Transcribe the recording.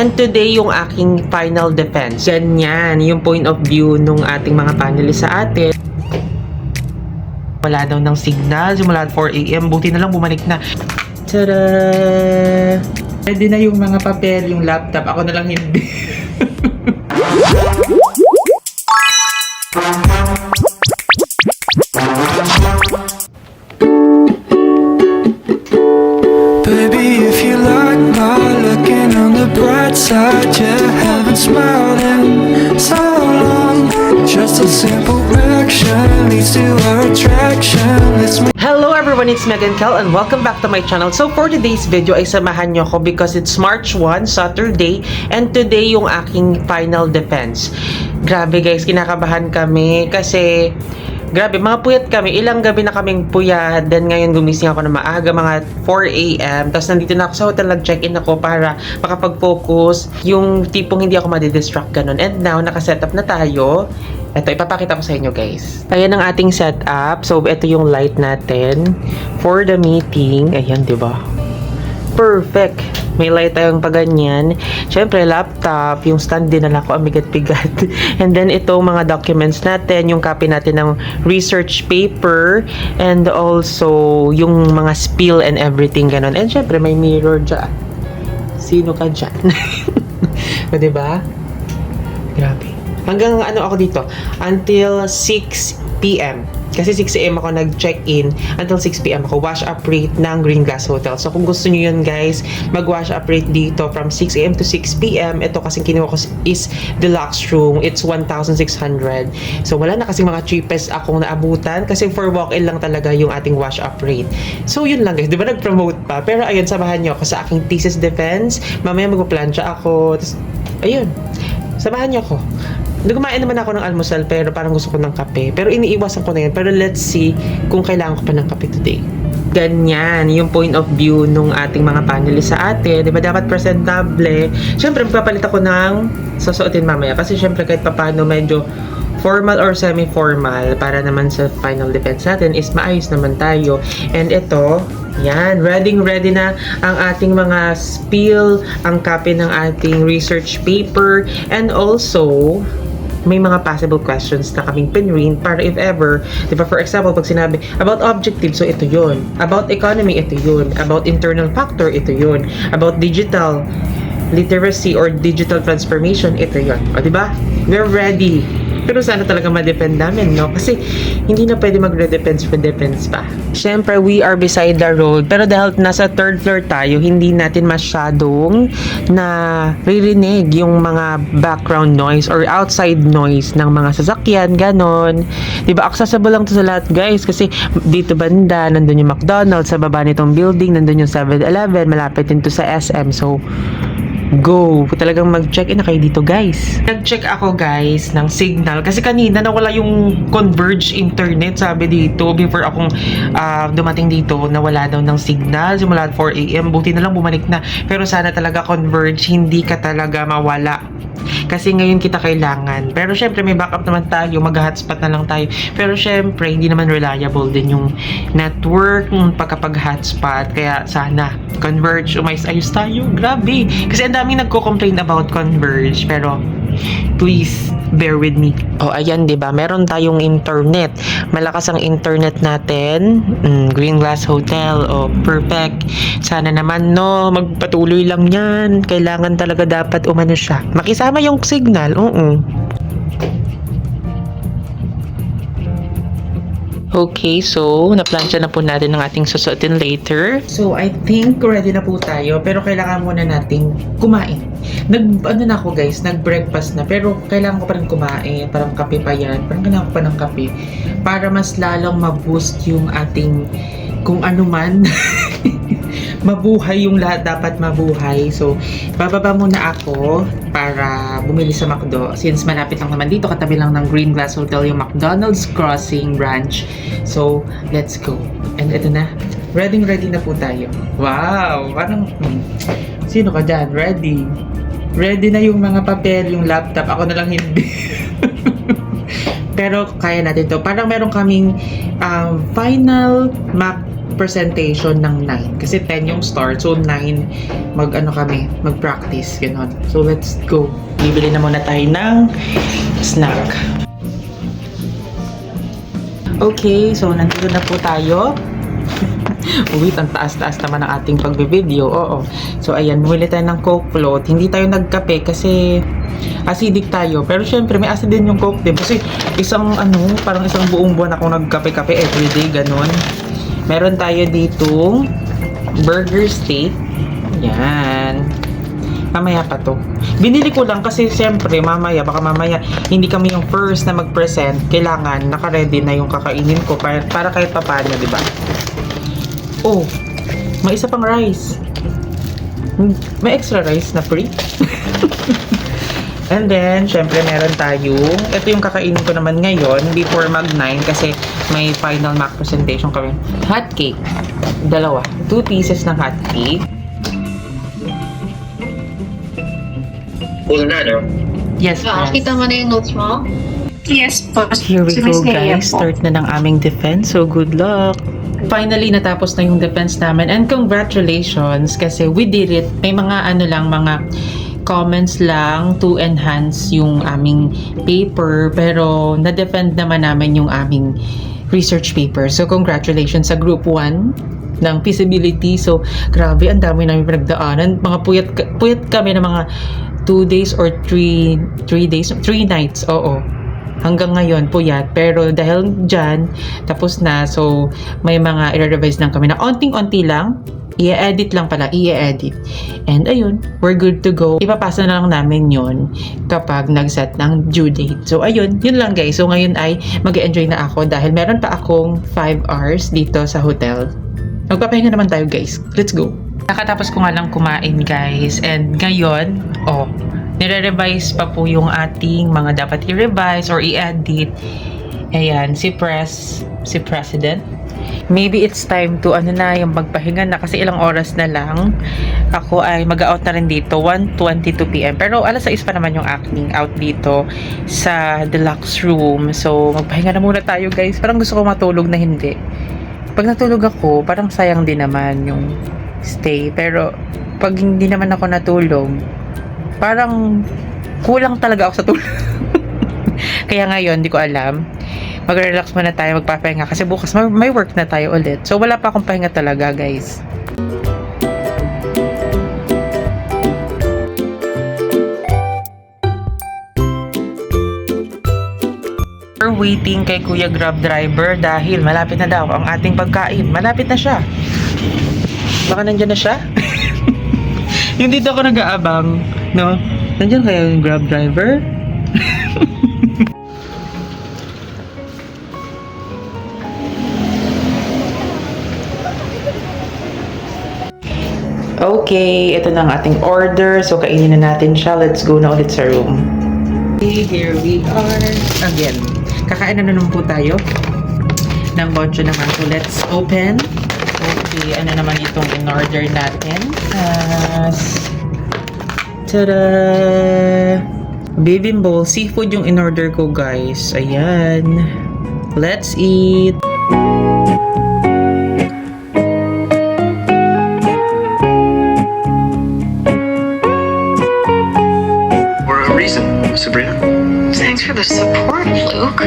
And today, yung aking final defense. Ganyan, yung point of view nung ating mga panelists sa atin. Wala daw ng signal, simula 4 AM, buti na lang bumalik na. Tada! Ready na yung mga papel, yung laptop, ako na lang hindi. Baby, if you like my looking on the bright side, you haven't smiled in so long. Just a simple reaction leads to our attraction. Hello everyone, it's Megan Kel and welcome back to my channel. So for today's video ay samahan nyo ko because it's March 1, Saturday, and today yung aking final defense. Grabe guys, kinakabahan kami kasi grabe, mga puyat kami. Ilang gabi na kaming puyat. Then ngayon gumising ako na maaga, mga 4 AM. Tapos nandito na ako sa hotel, nag-check-in ako para makapag-focus. Yung tipong hindi ako madidistract ganun. And now, nakasetup na tayo. Ito, ipapakita ko sa inyo guys. Ayan ang ating setup. So, ito yung light natin for the meeting. Ayan, di ba? Perfect. May light tayong paganyan. Siyempre, laptop, yung stand din na ko, ang bigat-bigat. And then, itong mga documents natin, yung copy natin ng research paper, and also, yung mga spill and everything, ganun. And siyempre, may mirror dyan. Sino ka dyan? O, diba? Grabe. Hanggang ano ako dito? Until 6 PM. Kasi 6 AM ako nag-check-in. Until 6 PM ako. Wash up rate ng Green Glass Hotel. So kung gusto nyo yun guys, mag-wash up rate dito from 6 AM to 6 PM. Ito kasing kinuha ko is deluxe room. It's 1,600. So wala na kasing mga cheapest akong naabutan. Kasi for walk-in lang talaga yung ating wash up rate. So yun lang guys. Di ba nag-promote pa? Pero ayun, samahan nyo ako sa aking thesis defense. Mamaya magpa-plancha ako. Tapos, ayun. Samahan nyo ako. Kumain naman ako ng almusal pero parang gusto ko ng kape. Pero iniiwasan ko na yun. Pero let's see kung kailangan ko pa ng kape today. Ganyan, yung point of view nung ating mga panelists sa atin. Diba dapat presentable? Siyempre, magpapalit ako ng susuotin mamaya. Kasi siyempre kahit papano medyo formal or semi-formal para naman sa final defense natin is maayos naman tayo. And ito, yan, ready na ang ating mga spill, ang copy ng ating research paper, and also may mga possible questions na kaming pinrint para if ever, di ba, for example, pag sinabi about objective, so ito yun. About economy, ito yun. About internal factor, ito yun. About digital literacy or digital transformation, ito yun. O, di ba? We're ready. Pero sana talaga ma-depend namin, no? Kasi hindi na pwede mag-redepends pa. Siyempre, we are beside the road. Pero dahil nasa third floor tayo, hindi natin masyadong naririnig yung mga background noise or outside noise ng mga sasakyan, ganon. Diba, accessible lang to sa lahat, guys. Kasi dito banda, nandun yung McDonald's. Sa baba nitong building, nandun yung 7-Eleven. Malapit din to sa SM. So, go! Talagang mag-check-in na kayo dito, guys. Nag-check ako, guys, ng signal. Kasi kanina nawala yung converge internet, sabi dito. Before akong dumating dito, nawala daw ng signal. Simula 4 AM, buti na lang bumalik na. Pero sana talaga converge, hindi ka talaga mawala. Kasi ngayon kita kailangan. Pero syempre, may backup naman tayo. Mag-hotspot na lang tayo. Pero syempre, hindi naman reliable din yung network pagkapag-hotspot. Kaya sana, converge, ayos tayo. Grabe. Kasi ang daming nagko-complain about converge. Pero, please, bear with me. Oh, ayan, diba? Meron tayong internet. Malakas ang internet natin. Green Glass Hotel. Oh, perfect. Sana naman, no, magpatuloy lang yan. Kailangan talaga dapat umano siya. Makisama yung signal. Oo. Okay, so, naplansya na po natin ang ating susuotin later. So, I think ready na po tayo. Pero kailangan muna nating kumain. Ano na ako guys, nag-breakfast na. Pero kailangan ko pa rin kumain. Parang kape pa yan. Parang kailangan ko pa ng kape. Para mas lalong ma-boost yung ating kung ano man. Mabuhay yung lahat dapat mabuhay. So, bababa muna ako para bumili sa McDo. Since malapit lang naman dito, katabi lang ng Green Glass Hotel yung McDonald's Crossing branch. So, let's go. And ito na. Ready na po tayo. Wow! Parang, sino ka dyan? Ready. Ready na yung mga papel, yung laptop. Ako na lang hindi. Pero, kaya natin to. Parang meron kaming final mock presentation ng 9. Kasi 10 yung start. So, 9 mag-practice. Ganon. So, let's go. Bibili na muna tayo ng snack. Okay, so nandito na po tayo. Wait, ang taas-taas naman ang ating pagbibideo. Oo. So, ayan, bumili tayo ng Coke float. Hindi tayo nagkape kasi acidic tayo. Pero syempre, may acid din yung Coke din. Kasi parang isang buong buwan akong nagkape-kape everyday, ganon. Meron tayo ditong burger steak. Yan. Mamaya pa to. Binili ko lang kasi syempre, baka mamaya hindi kami yung first na mag-present. Kailangan naka-ready na yung kakainin ko para kahit papaano, di ba? Oh, may isa pang rice. May extra rice na free. And then, syempre meron tayong, ito yung kakainin ko naman ngayon before mag-9 kasi may final mock presentation kami. Hot cake. 2 pieces ng hot cake. Full na, no? Yes, friends. Kita mo na yung notes mo? Yes po. Here we Si go, Miss Nea guys. po. Start na ng aming defense. So, good luck. Finally, natapos na yung defense namin. And congratulations kasi we did it. May mga mga comments lang to enhance yung aming paper. Pero, na-defend naman namin yung aming research paper. So, congratulations sa group 1 ng feasibility. So, grabe, ang dami namin pinagdaanan. Mga puyat kami ng mga 2 days or 3 nights. Oo. Hanggang ngayon, puyat. Pero dahil dyan, tapos na. So, may mga i-revise lang kami na onting-onti lang. I-edit lang pala. I-edit. And ayun, we're good to go. Ipapasa na lang namin yon kapag nag-set ng due date. So, ayun. Yun lang, guys. So, ngayon ay mag-enjoy na ako dahil meron pa akong 5 hours dito sa hotel. Magpapahinga naman tayo, guys. Let's go. Nakatapos ko nga lang kumain, guys. And ngayon, nire-revise pa po yung ating mga dapat i-revise or i-edit. Ayan, si President. Maybe it's time to yung magpahinga na kasi ilang oras na lang. Ako ay mag-out na rin dito, 1:22 PM. Pero alas 6 pa naman yung acting out dito sa deluxe room. So, magpahinga na muna tayo, guys. Parang gusto ko matulog na hindi. Pag natulog ako, parang sayang din naman yung stay. Pero, pag hindi naman ako natulog, parang kulang talaga ako sa tulog. Kaya ngayon, di ko alam. Mag-relax muna tayo, magpapahinga. Kasi bukas may work na tayo ulit. So, wala pa akong pahinga talaga, guys. We're waiting kay Kuya Grab Driver dahil malapit na daw ang ating pagkain. Malapit na siya. Baka nandyan na siya? Yung dito ako nag-aabang, no? Nandyan kaya yung Grab Driver? Okay, ito na ang ating order. So, kainin na natin siya. Let's go na ulit sa room. Okay, here we are again. Kakain na naman po tayo ng boncho naman. So, let's open. Okay, ano naman itong in-order natin? Tada! Bibimbol. Seafood yung in-order ko, guys. Ayan. Let's eat! For a reason, Sabrina. Thanks for the support, Luke.